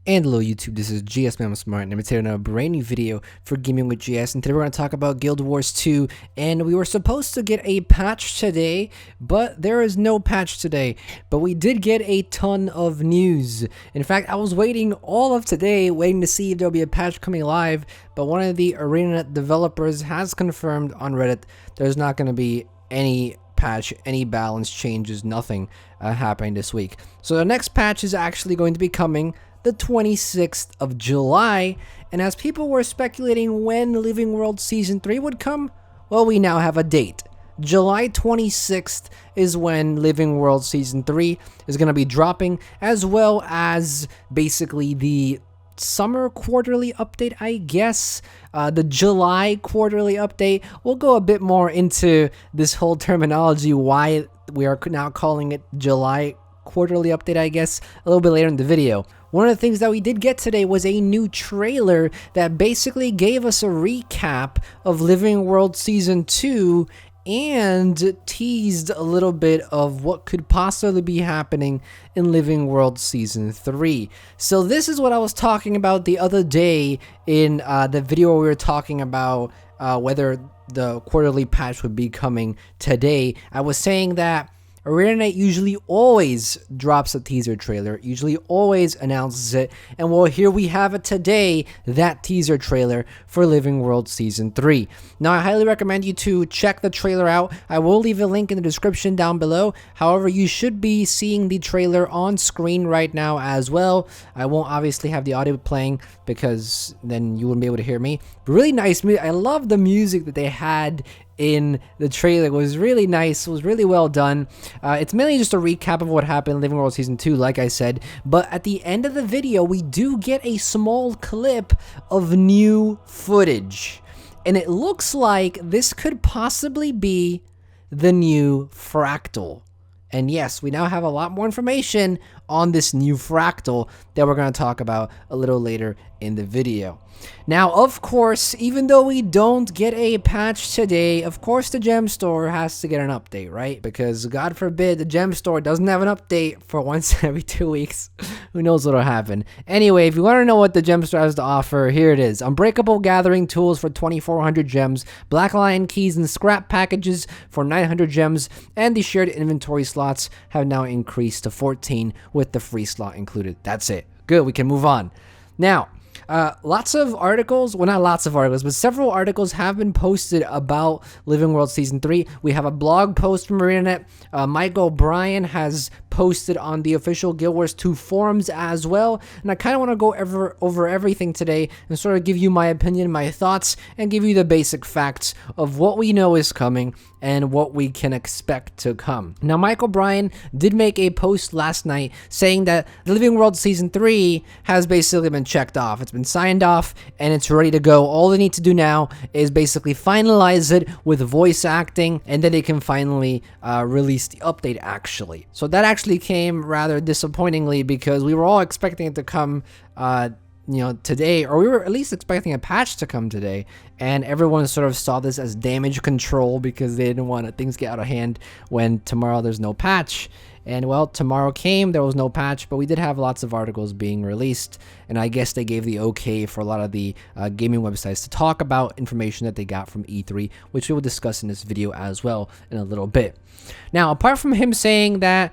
And hello YouTube, this is GSmaniamsmart, and I'm here in a brand new video for Gaming with GS, and today we're going to talk about Guild Wars 2, and we were supposed to get a patch today, but there is no patch today, but we did get a ton of news. In fact, I was waiting all of today, waiting to see if there'll be a patch coming live, but one of the ArenaNet developers has confirmed on Reddit there's not going to be any patch, any balance changes, nothing happening this week. So the next patch is actually going to be coming the 26th of July, and as people were speculating when Living World Season 3 would come, well, we now have a date. July 26th is when Living World Season 3 is going to be dropping, as well as basically the summer quarterly update, I guess. The July quarterly update. We'll go a bit more into this whole terminology, why we are now calling it July quarterly update, I guess, a little bit later in the video. One of the things that we did get today was a new trailer that basically gave us a recap of Living World Season 2 and teased a little bit of what could possibly be happening in Living World Season 3. So this is what I was talking about the other day in the video where we were talking about whether the quarterly patch would be coming today. I was saying that ArenaNet usually always drops a teaser trailer, usually always announces it, and well, here we have it today, that teaser trailer for Living World Season 3. Now, I highly recommend you to check the trailer out. I will leave a link in the description down below. However, you should be seeing the trailer on screen right now as well. I won't obviously have the audio playing because then you wouldn't be able to hear me. But really nice music. I love the music that they had in the trailer. It was really nice. It was really well done. It's mainly just a recap of what happened in Living World Season 2, like I said, but at the end of the video we do get a small clip of new footage, and it looks like this could possibly be the new Fractal. And yes, we now have a lot more information on this new Fractal that we're going to talk about a little later in the video. Now, of course, even though we don't get a patch today, of course the gem store has to get an update, right? Because God forbid the gem store doesn't have an update for once every 2 weeks. Who knows what'll happen. Anyway, if you want to know what the gem store has to offer, here it is. Unbreakable gathering tools for 2,400 gems, Black Lion keys and scrap packages for 900 gems, and the shared inventory slots have now increased to 14 with the free slot included. That's it. Good, we can move on. Now, lots of articles, well, not lots of articles, but several articles have been posted about Living World Season 3. We have a blog post from ArenaNet. Michael Bryan has posted on the official Guild Wars 2 forums as well, and I kind of want to go over everything today and sort of give you my opinion, my thoughts, and give you the basic facts of what we know is coming and what we can expect to come. Now, Michael Bryan did make a post last night saying that Living World Season 3 has basically been checked off. It's been signed off and it's ready to go. All they need to do now is basically finalize it with voice acting, and then they can finally release the update actually. So that actually came rather disappointingly because we were all expecting it to come today, or we were at least expecting a patch to come today, and everyone sort of saw this as damage control because they didn't want things get out of hand when tomorrow there's no patch. And well, tomorrow came, there was no patch, but we did have lots of articles being released, and I guess they gave the okay for a lot of the gaming websites to talk about information that they got from E3, which we will discuss in this video as well in a little bit. Now, apart from him saying that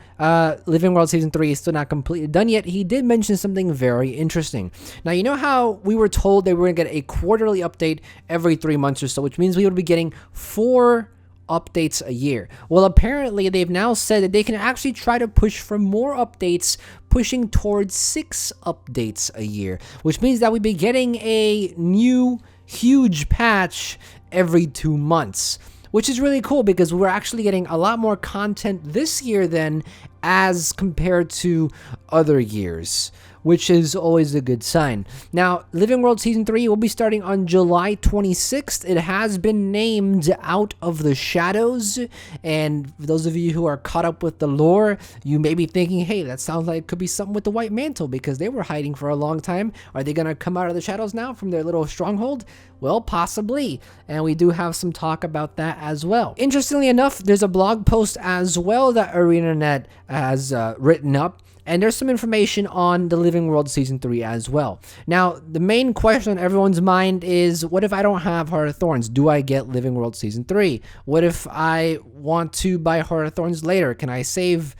Living World Season 3 is still not completely done yet, he did mention something very interesting. Now, you know how we were told that we were going to get a quarterly update every 3 months or so, which means we would be getting 4 updates a year. Well, apparently they've now said that they can actually try to push for more updates, pushing towards 6 updates a year, which means that we'd be getting a new huge patch every 2 months, which is really cool because we're actually getting a lot more content this year than as compared to other years, which is always a good sign. Now, Living World Season 3 will be starting on July 26th. It has been named Out of the Shadows, and for those of you who are caught up with the lore, you may be thinking, hey, that sounds like it could be something with the White Mantle because they were hiding for a long time. Are they going to come out of the shadows now from their little stronghold? Well, possibly, and we do have some talk about that as well. Interestingly enough, there's a blog post as well that ArenaNet has written up And there's some information on the Living World Season 3 as well. Now, the main question on everyone's mind is, what if I don't have Heart of Thorns? Do I get Living World Season 3? What if I want to buy Heart of Thorns later? Can I save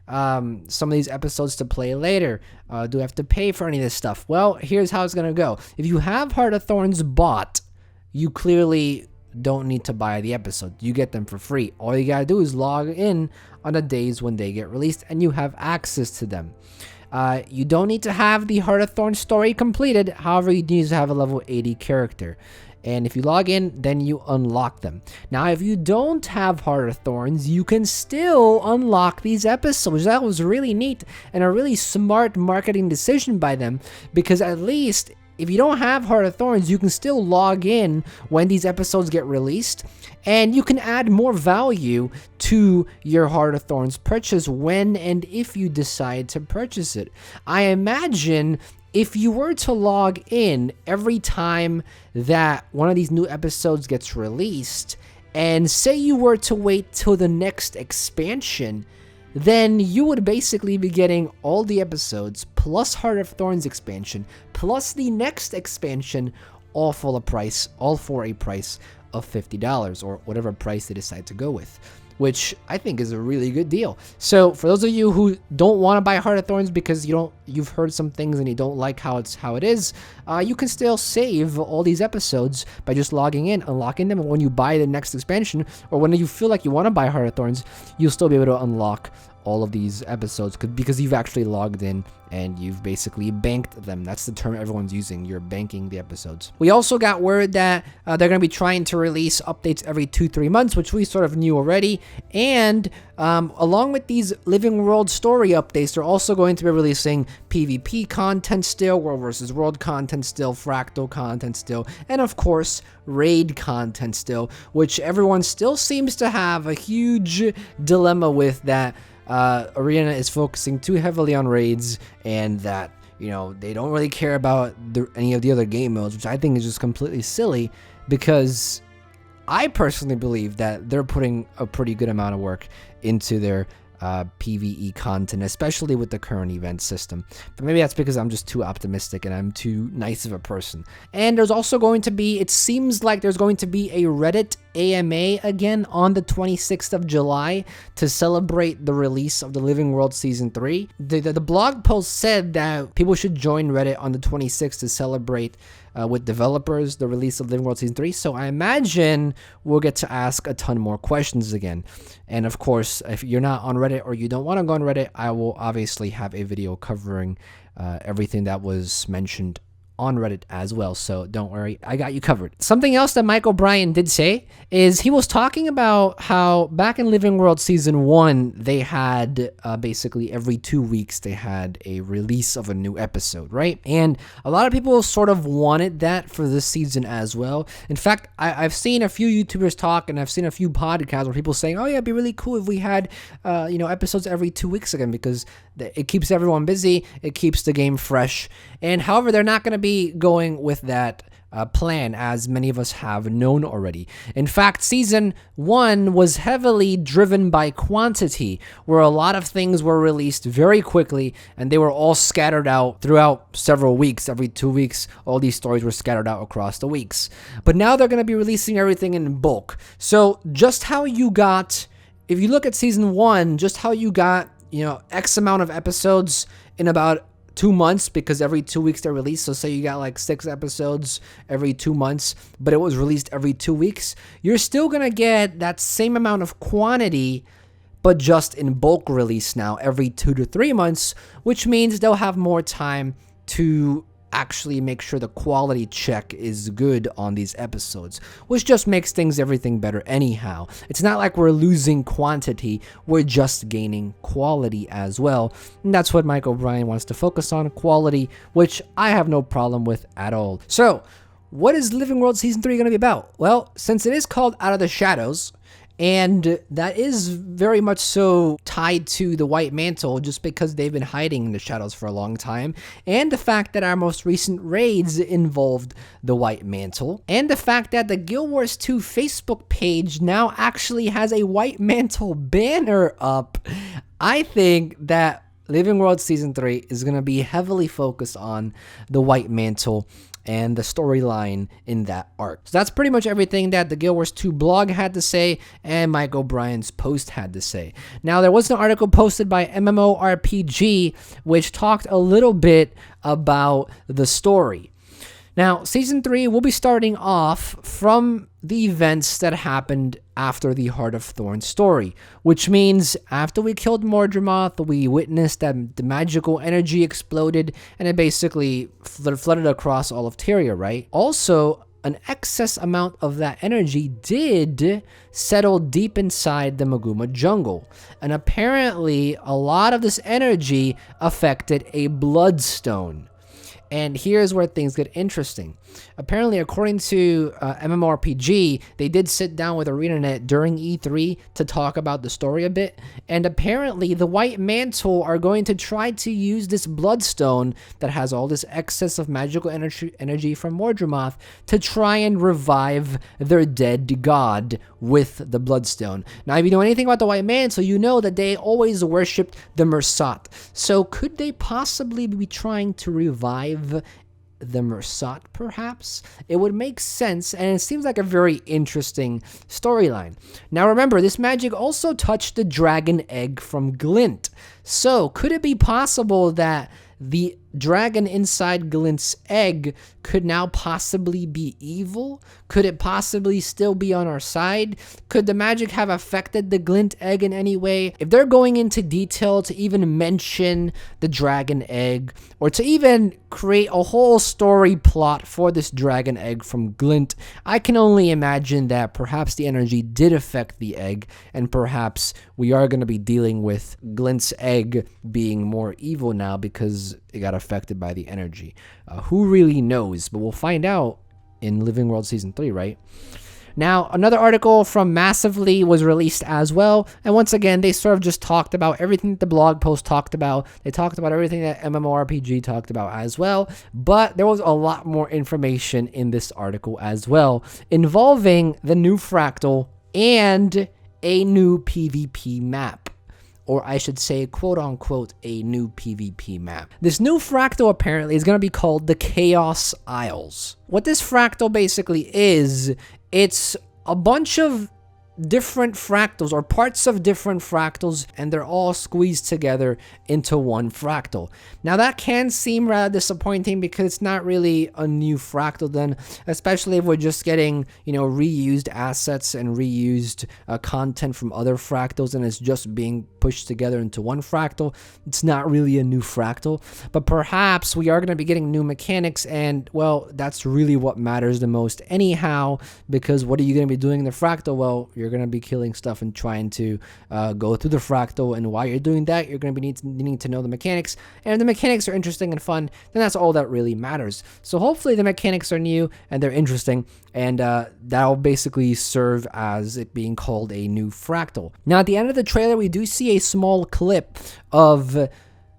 some of these episodes to play later? Do I have to pay for any of this stuff? Well, here's how it's going to go. If you have Heart of Thorns bought, you clearly don't need to buy the episode. You get them for free. All you gotta do is log in on the days when they get released and you have access to them. You don't need to have the Heart of Thorns story completed. However, you need to have a level 80 character. And if you log in, then you unlock them. Now, if you don't have Heart of Thorns, you can still unlock these episodes. That was really neat and a really smart marketing decision by them, because at least if you don't have Heart of Thorns, you can still log in when these episodes get released, and you can add more value to your Heart of Thorns purchase when and if you decide to purchase it. I imagine if you were to log in every time that one of these new episodes gets released, and say you were to wait till the next expansion, then you would basically be getting all the episodes plus Heart of Thorns expansion plus the next expansion all for a price of $50, or whatever price they decide to go with, which I think is a really good deal. So for those of you who don't want to buy Heart of Thorns because you've heard some things and you don't like how it is, you can still save all these episodes by just logging in, unlocking them, and when you buy the next expansion, or when you feel like you want to buy Heart of Thorns, you'll still be able to unlock all of these episodes because you've actually logged in and you've basically banked them. That's the term everyone's using. You're banking the episodes. We also got word that they're going to be trying to release updates every 2-3 months, which we sort of knew already. And along with these Living World story updates, they're also going to be releasing PvP content still, World vs. World content still, Fractal content still, and of course, raid content still, which everyone still seems to have a huge dilemma with, that ArenaNet is focusing too heavily on raids, and that, they don't really care about any of the other game modes, which I think is just completely silly, because I personally believe that they're putting a pretty good amount of work into their PvE content, especially with the current event system. But maybe that's because I'm just too optimistic and I'm too nice of a person. And there's also going to be, it seems like there's going to be a Reddit AMA again on the 26th of July to celebrate the release of the Living World Season 3. The blog post said that people should join Reddit on the 26th to celebrate with developers the release of Living World Season 3. So I imagine we'll get to ask a ton more questions again. And of course, if you're not on Reddit or you don't want to go on Reddit, I will obviously have a video covering everything that was mentioned on Reddit as well, so don't worry, I got you covered. Something else that Mike O'Brien did say is he was talking about how back in Living World Season 1, they had basically every 2 weeks they had a release of a new episode, right? And a lot of people sort of wanted that for this season as well. In fact, I've seen a few YouTubers talk, and I've seen a few podcasts where people saying, oh yeah, it'd be really cool if we had episodes every 2 weeks again, because it keeps everyone busy, it keeps the game fresh. And however, they're not going to be going with that plan, as many of us have known already. In fact, Season 1 was heavily driven by quantity, where a lot of things were released very quickly, and they were all scattered out throughout several weeks. Every 2 weeks, all these stories were scattered out across the weeks. But now they're going to be releasing everything in bulk. So just how you got, if you look at Season 1, just how you got X amount of episodes in about 2 months, because every 2 weeks they're released. So say you got like 6 episodes every 2 months, but it was released every 2 weeks. You're still going to get that same amount of quantity, but just in bulk release now every 2 to 3 months, which means they'll have more time to actually make sure the quality check is good on these episodes, which just makes everything better anyhow. It's not like we're losing quantity, we're just gaining quality as well. And that's what Mike O'Brien wants to focus on, quality, which I have no problem with at all. So, what is Living World Season 3 going to be about? Well, since it is called Out of the Shadows, and that is very much so tied to the White Mantle, just because they've been hiding in the shadows for a long time, and the fact that our most recent raids involved the White Mantle, and the fact that the Guild Wars 2 Facebook page now actually has a White Mantle banner up. I think that Living World Season 3 is going to be heavily focused on the White Mantle and the storyline in that arc. So that's pretty much everything that the Guild Wars 2 blog had to say and Mike O'Brien's post had to say. Now, there was an article posted by MMORPG which talked a little bit about the story. Now, Season 3 will be starting off from the events that happened after the Heart of Thorn story, which means after we killed Mordremoth, we witnessed that the magical energy exploded and it basically flooded across all of Tyria, right? Also, an excess amount of that energy did settle deep inside the Maguma jungle, and apparently a lot of this energy affected a bloodstone. And here's where things get interesting. Apparently, according to MMORPG, they did sit down with ArenaNet during E3 to talk about the story a bit. And apparently, the White Mantle are going to try to use this bloodstone that has all this excess of magical energy from Mordremoth to try and revive their dead god with the bloodstone. Now, if you know anything about the White Mantle, you know that they always worshipped the Mersat. So could they possibly be trying to revive the Mersat, perhaps? It would make sense, and it seems like a very interesting storyline. Now remember, this magic also touched the dragon egg from Glint. So could it be possible that the dragon inside Glint's egg could now possibly be evil? Could it possibly still be on our side? Could the magic have affected the Glint egg in any way? If they're going into detail to even mention the dragon egg, or to even create a whole story plot for this dragon egg from Glint, I can only imagine that perhaps the energy did affect the egg, and perhaps we are going to be dealing with Glint's egg being more evil now because it got affected by the energy. Who really knows? But we'll find out in Living World Season 3, right? Now, another article from Massively was released as well, and once again, they sort of just talked about everything that the blog post talked about. They talked about everything that MMORPG talked about as well, but there was a lot more information in this article as well, involving the new Fractal and a new PvP map. Or I should say, quote-unquote, a new PvP map. This new Fractal apparently is going to be called the Chaos Isles. What this Fractal basically is, it's a bunch of different fractals or parts of different fractals, and they're all squeezed together into one fractal. Now that can seem rather disappointing because it's not really a new fractal then, especially if we're just getting, you know, reused assets and reused content from other fractals and it's just being pushed together into one fractal. It's not really a new fractal, but perhaps we are going to be getting new mechanics, and well, that's really what matters the most anyhow, because what are you going to be doing in the fractal? Well, you're going to be killing stuff and trying to go through the fractal, and while you're doing that, you're going to be needing to know the mechanics, and if the mechanics are interesting and fun, then that's all that really matters. So hopefully the mechanics are new and they're interesting, and that'll basically serve as it being called a new fractal. Now at the end of the trailer, we do see a small clip of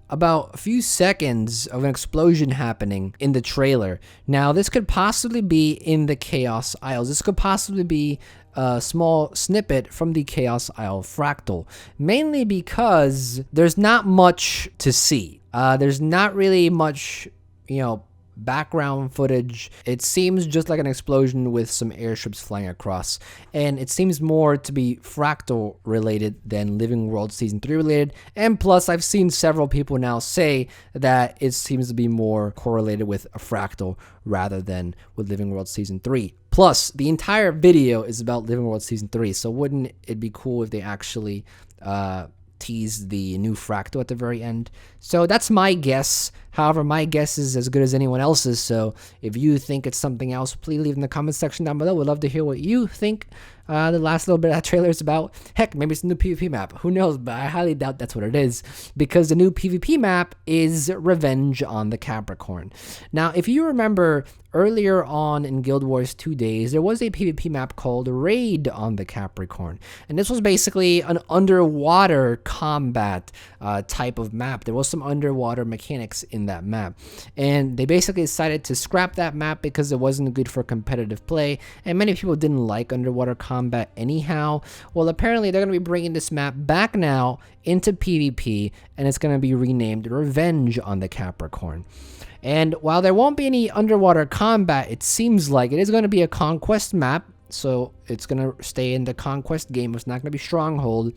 about a few seconds of an explosion happening in the trailer. Now this could possibly be in the Chaos Isles. This could possibly be a small snippet from the Chaos Isle Fractal, mainly because there's not much to see. There's not really much, you know, background footage. It seems just like an explosion with some airships flying across, and it seems more to be Fractal related than Living World Season 3 related. And plus, I've seen several people now say that it seems to be more correlated with a Fractal rather than with Living World Season 3. Plus, the entire video is about Living World Season 3, so wouldn't it be cool if they actually tease the new Fractal at the very end? So that's my guess. However, my guess is as good as anyone else's, so if you think it's something else, please leave in the comment section down below. We'd love to hear what you think the last little bit of that trailer is about. Heck, maybe it's a new PvP map. Who knows, but I highly doubt that's what it is, because the new PvP map is Revenge on the Capricorn. Now, if you remember, earlier on in Guild Wars 2 days, there was a PvP map called Raid on the Capricorn, and this was basically an underwater combat type of map. There was some underwater mechanics in that map, and they basically decided to scrap that map because it wasn't good for competitive play, and many people didn't like underwater combat anyhow. Well, apparently they're going to be bringing this map back now into PvP, and it's going to be renamed Revenge on the Capricorn. And while there won't be any underwater combat, it seems like it is going to be a conquest map. So it's going to stay in the conquest game. It's not going to be Stronghold.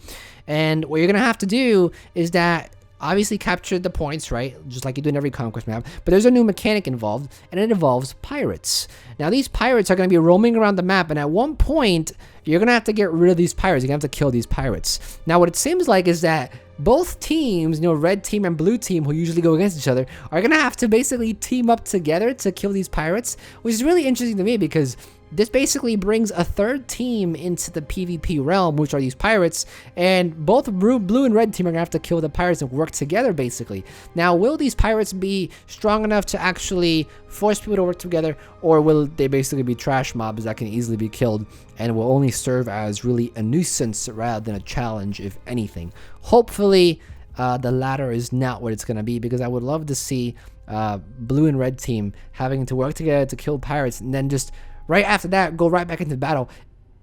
And what you're going to have to do is that obviously capture the points, right? Just like you do in every conquest map. But there's a new mechanic involved, and it involves pirates. Now, these pirates are going to be roaming around the map, and at one point, you're going to have to get rid of these pirates. You're going to have to kill these pirates. Now, what it seems like is that both teams, red team and blue team, who usually go against each other, are going to have to basically team up together to kill these pirates, which is really interesting to me because this basically brings a third team into the PvP realm, which are these pirates, and both blue and red team are going to have to kill the pirates and work together, basically. Now, will these pirates be strong enough to actually force people to work together, or will they basically be trash mobs that can easily be killed and will only serve as really a nuisance rather than a challenge, if anything? Hopefully, the latter is not what it's going to be, because I would love to see blue and red team having to work together to kill pirates, and then just right after that, go right back into battle.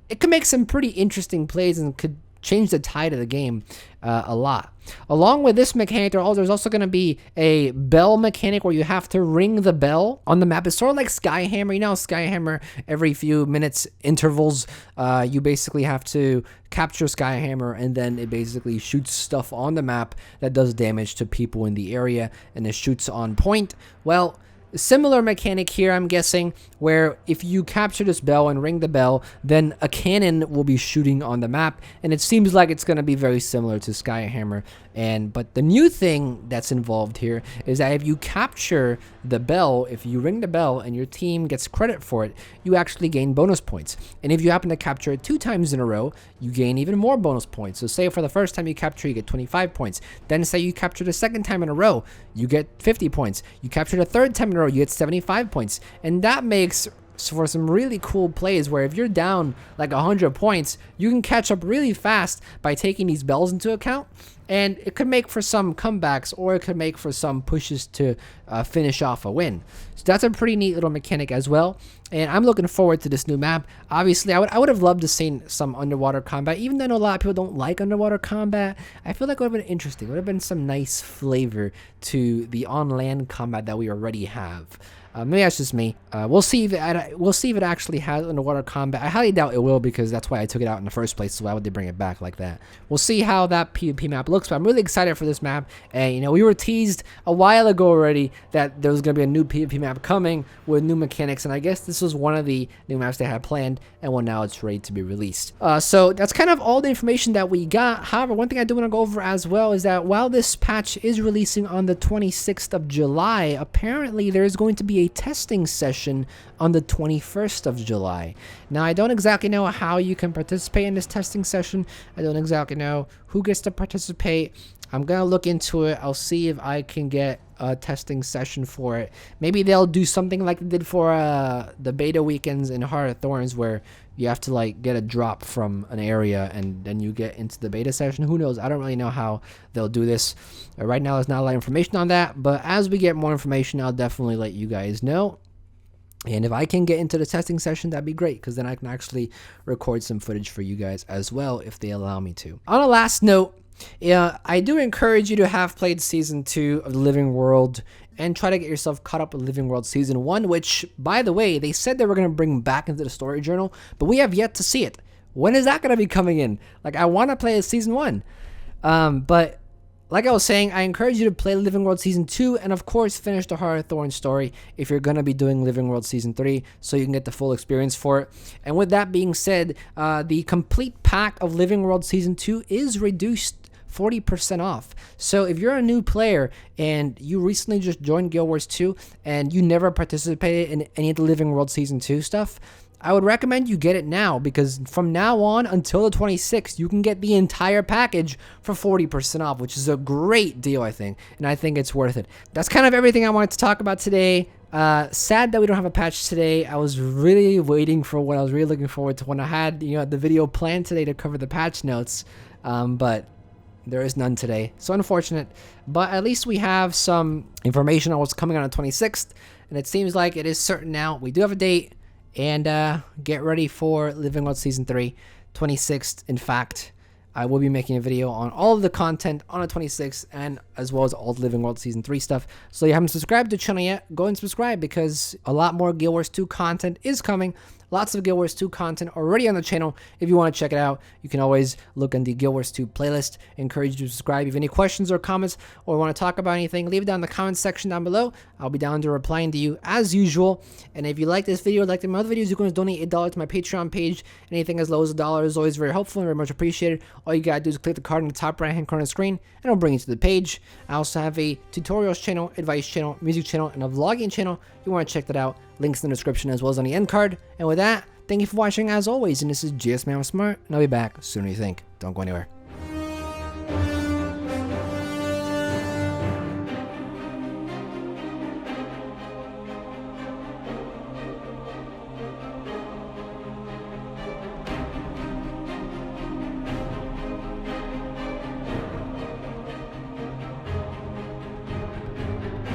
It could make some pretty interesting plays and could change the tide of the game a lot. Along with this mechanic, there's also going to be a bell mechanic where you have to ring the bell on the map. It's sort of like Skyhammer. You know, Skyhammer, every few minutes intervals, you basically have to capture Skyhammer, and then it basically shoots stuff on the map that does damage to people in the area, and it shoots on point. Well, similar mechanic here, I'm guessing, where if you capture this bell and ring the bell, then a cannon will be shooting on the map, and it seems like it's going to be very similar to Skyhammer. But the new thing that's involved here is that if you capture the bell, if you ring the bell and your team gets credit for it, you actually gain bonus points. And if you happen to capture it 2 times in a row, you gain even more bonus points. So say for the first time you capture, you get 25 points. Then say you capture the second time in a row, you get 50 points. You capture the third time in a row, you get 75 points. And that makes for some really cool plays where if you're down like 100 points, you can catch up really fast by taking these bells into account. And it could make for some comebacks, or it could make for some pushes to finish off a win. So that's a pretty neat little mechanic as well. And I'm looking forward to this new map. Obviously, I would have loved to see some underwater combat. Even though I know a lot of people don't like underwater combat, I feel like it would have been interesting. It would have been some nice flavor to the on-land combat that we already have. Maybe that's just me. We'll see if it actually has underwater combat. I highly doubt it will, because that's why I took it out in the first place. So why would they bring it back like that? We'll see how that PvP map looks. But I'm really excited for this map. And we were teased a while ago already that there was going to be a new PvP map coming with new mechanics, and I guess this was one of the new maps they had planned. And well, now it's ready to be released. So that's kind of all the information that we got. However, one thing I do want to go over as well is that while this patch is releasing on the 26th of July, apparently there is going to be a testing session on the 21st of July. Now, I don't exactly know how you can participate in this testing session. I don't exactly know who gets to participate. I'm gonna look into it. I'll see if I can get a testing session for it. Maybe they'll do something like they did for the beta weekends in Heart of Thorns, where you have to like get a drop from an area and then you get into the beta session. Who knows? I don't really know how they'll do this. Right now, there's not a lot of information on that, but as we get more information, I'll definitely let you guys know. And if I can get into the testing session, that'd be great, because then I can actually record some footage for you guys as well if they allow me to. On a last note, I do encourage you to have played Season 2 of the Living World and try to get yourself caught up with Living World Season 1, which, by the way, they said they were going to bring back into the story journal, but we have yet to see it. When is that going to be coming in? Like, I want to play Season 1. But like I was saying, I encourage you to play Living World Season 2 and, of course, finish the Heart of Thorns story if you're going to be doing Living World Season 3 so you can get the full experience for it. And with that being said, the complete pack of Living World Season 2 is reduced 40% off. So if you're a new player and you recently just joined Guild Wars 2 and you never participated in any of the Living World Season 2 stuff, I would recommend you get it now, because from now on until the 26th, you can get the entire package for 40% off, which is a great deal, I think, and I think it's worth it. That's kind of everything I wanted to talk about today. Sad that we don't have a patch today. I was really waiting for one. I was really looking forward to when I had the video planned today to cover the patch notes, but there is none today. So unfortunate, but at least we have some information on what's coming on the 26th, and it seems like it is certain now. We do have a date, and get ready for Living World Season 3, 26th. In fact, I will be making a video on all of the content on the 26th, and as well as all the Living World Season 3 stuff. So if you haven't subscribed to the channel yet, go and subscribe, because a lot more Guild Wars 2 content is coming. Lots of Guild Wars 2 content already on the channel. If you want to check it out, you can always look in the Guild Wars 2 playlist. Encourage you to subscribe. If you have any questions or comments, or want to talk about anything, leave it down in the comments section down below. I'll be down to replying to you as usual. And if you like this video, like my other videos, you can donate $8 to my Patreon page. Anything as low as $1 is always very helpful and very much appreciated. All you gotta do is click the card in the top right hand corner of the screen, and it'll bring you to the page. I also have a tutorials channel, advice channel, music channel, and a vlogging channel. If you want to check that out, links in the description as well as on the end card. And with that, thank you for watching as always, and this is GSmaniamsmart, and I'll be back sooner than you think. Don't go anywhere.